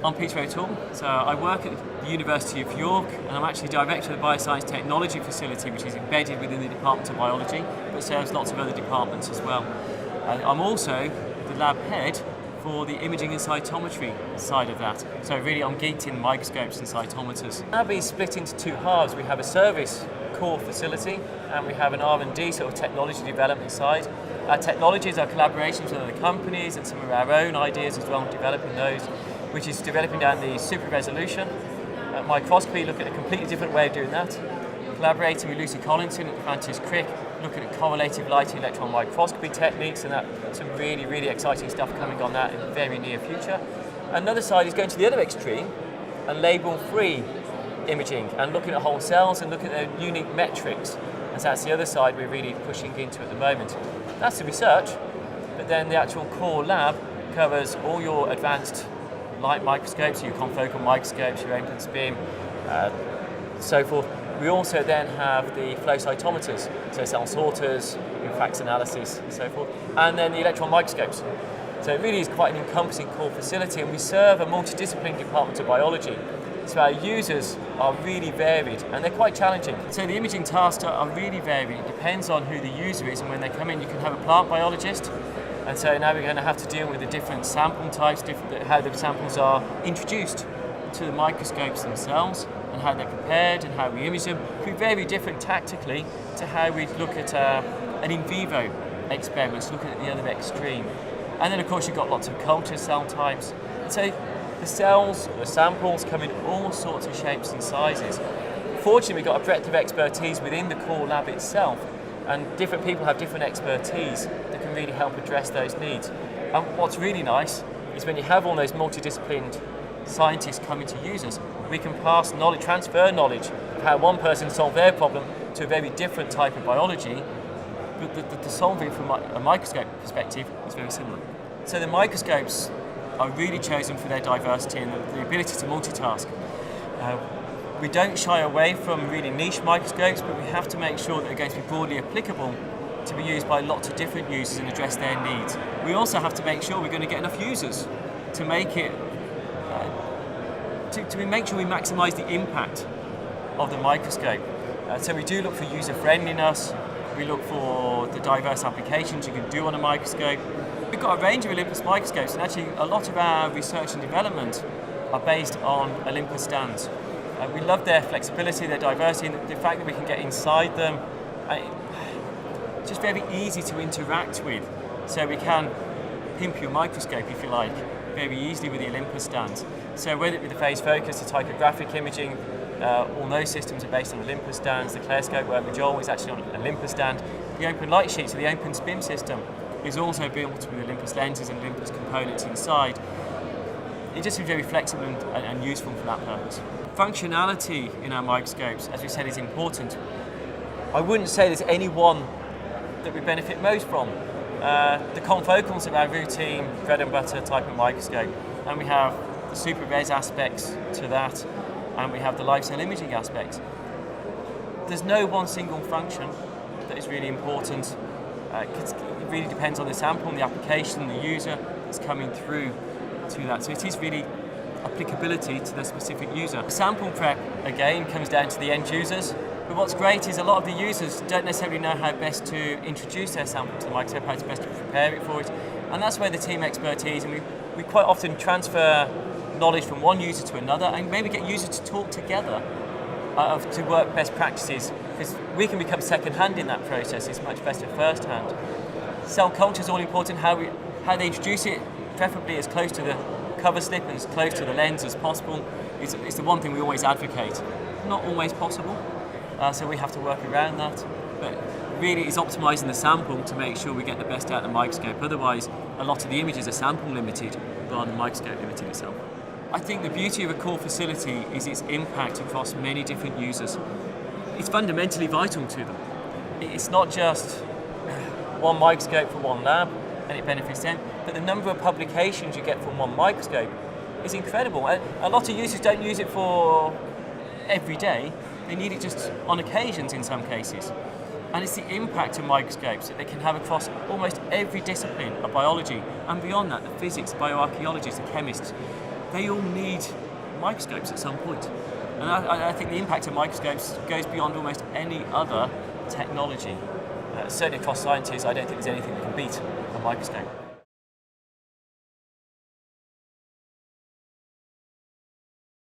I'm Peter O'Toole, so I work at the University of York and I'm actually Director of the Bioscience Technology Facility, which is embedded within the Department of Biology but serves lots of other departments as well. I'm also the lab head for the imaging and cytometry side of that. So really I'm geeked in microscopes and cytometers. The lab is split into two halves. We have a service core facility and we have an R&D sort of technology development side. Our technologies are collaborations with other companies and some of our own ideas as well, developing those, which is developing down the super resolution. Microscopy, look at a completely different way of doing that. Collaborating with Lucy Collinson at Francis Crick, looking at correlative lighting electron microscopy techniques, and that some really, really exciting stuff coming on that in the very near future. Another side is going to the other extreme and label-free imaging and looking at whole cells and looking at their unique metrics. And so that's the other side we're really pushing into at the moment. That's the research, but then the actual core lab covers all your advanced light microscopes, your confocal microscopes, your open spin, so forth. We also then have the flow cytometers, so cell sorters, infrax analysis, and so forth, and then the electron microscopes. So it really is quite an encompassing core facility, and we serve a multidisciplinary department of biology. So our users are really varied and they're quite challenging. So the imaging tasks are really varied. It depends on who the user is, and when they come in you can have a plant biologist, and so now we're going to have to deal with the different sample types, how the samples are introduced to the microscopes themselves and how they're prepared and how we image them. It can be very different tactically to how we look at an in vivo experiment, looking at the other extreme. And then of course you've got lots of culture cell types. So the cells, the samples come in all sorts of shapes and sizes. Fortunately, we've got a breadth of expertise within the core lab itself, and different people have different expertise that can really help address those needs. And what's really nice is when you have all those multidisciplined scientists coming to users, we can pass knowledge, transfer knowledge of how one person solved their problem to a very different type of biology, but the solving from a microscope perspective is very similar. So the microscopes are really chosen for their diversity and the ability to multitask. We don't shy away from really niche microscopes, but we have to make sure that they're going to be broadly applicable to be used by lots of different users and address their needs. We also have to make sure we're going to get enough users to make it, to make sure we maximise the impact of the microscope. So we do look for user friendliness, we look for the diverse applications you can do on a microscope. We've got a range of Olympus microscopes, and actually a lot of our research and development are based on Olympus stands. We love their flexibility, their diversity, and the fact that we can get inside them. It's just very easy to interact with. So we can pimp your microscope, if you like, very easily with the Olympus stands. So whether it be the phase focus, the tychographic imaging, all those systems are based on Olympus stands. The Clairscope work with Joel is actually on an Olympus stand. The open light sheet, so the open spin system, is also built with Olympus lenses and Olympus components inside. It just is very flexible and useful for that purpose. Functionality in our microscopes, as we said, is important. I wouldn't say there's any one that we benefit most from. The confocals are our routine bread and butter type of microscope, and we have the super res aspects to that, and we have the live cell imaging aspects. There's no one single function that is really important. It really depends on the sample and the application, the user that's coming through to that. So it is really applicability to the specific user. Sample prep, again, comes down to the end users. But what's great is a lot of the users don't necessarily know how best to introduce their sample to the microscope, how to best to prepare it for it. And that's where the team expertise, and we quite often transfer knowledge from one user to another and maybe get users to talk together to work best practices, because we can become second-hand in that process. It's much better first-hand. Cell culture is all important, how they introduce it, preferably as close to the cover slip and as close to the lens as possible. It's the one thing we always advocate. Not always possible, so we have to work around that. But really it's optimising the sample to make sure we get the best out of the microscope. Otherwise, a lot of the images are sample limited rather than microscope limited itself. I think the beauty of a core facility is its impact across many different users. It's fundamentally vital to them. It's not just one microscope for one lab and it benefits them, but the number of publications you get from one microscope is incredible. A lot of users don't use it for every day, they need it just on occasions in some cases. And it's the impact of microscopes that they can have across almost every discipline of biology and beyond that, the physics, bioarchaeologists, the chemists. they all need microscopes at some point. And I think the impact of microscopes goes beyond almost any other technology. Certainly across sciences, I don't think there's anything that can beat a microscope.